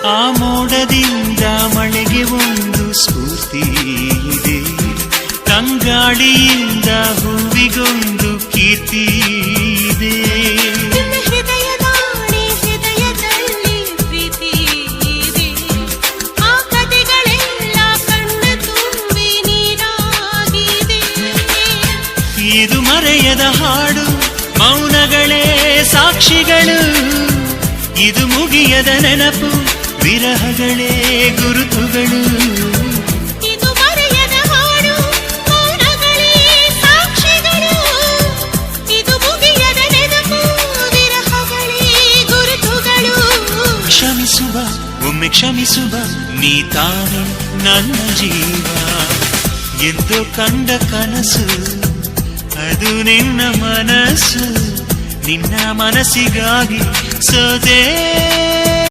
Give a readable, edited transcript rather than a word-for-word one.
ಆ ಮೋಡದಿಂದ ಮಳೆಗೆ ಒಂದು ಸ್ಫೂರ್ತಿ ಇದೆ, ತಂಗಾಳಿಯಿಂದ ಹೂವಿಗೊಂದು ಕೀರ್ತಿ ಇದೆ. ಹೃದಯದಲ್ಲಿ ಪ್ರೀತಿ ಇದೆ, ಆ ಕಥೆಗಳೆಲ್ಲ ಕಣ್ಣ ತುಂಬಿ ನೀರಾಗಿದೆ. ಇದು ಮರೆಯದ ಹಾಡು, ಮೌನಗಳೇ ಸಾಕ್ಷಿಗಳು. ಇದು ಮುಗಿಯದ ನೆನಪು, ವಿರಹಗಳೇ ಗುರುತುಗಳು. ಇದು ಮರೆಯದ ಹಾಡು, ಮೌನಗಳೇ ಸಾಕ್ಷಿಗಳು. ಇದು ಮುಗಿಯದ ನೆನಪು, ವಿರಹಗಳೇ ಗುರುತುಗಳು. ಕ್ಷಮಿಸುವ, ಒಮ್ಮೆ ಕ್ಷಮಿಸುವ, ನೀ ತಾನೇ ನನ್ನ ಜೀವ. ಎಂದು ಕಂಡ ಕನಸು ಅದು ನಿನ್ನ ಮನಸ್ಸು, ನಿನ್ನ ಮನಸ್ಸಿಗಾಗಿ ಸೋದೆ.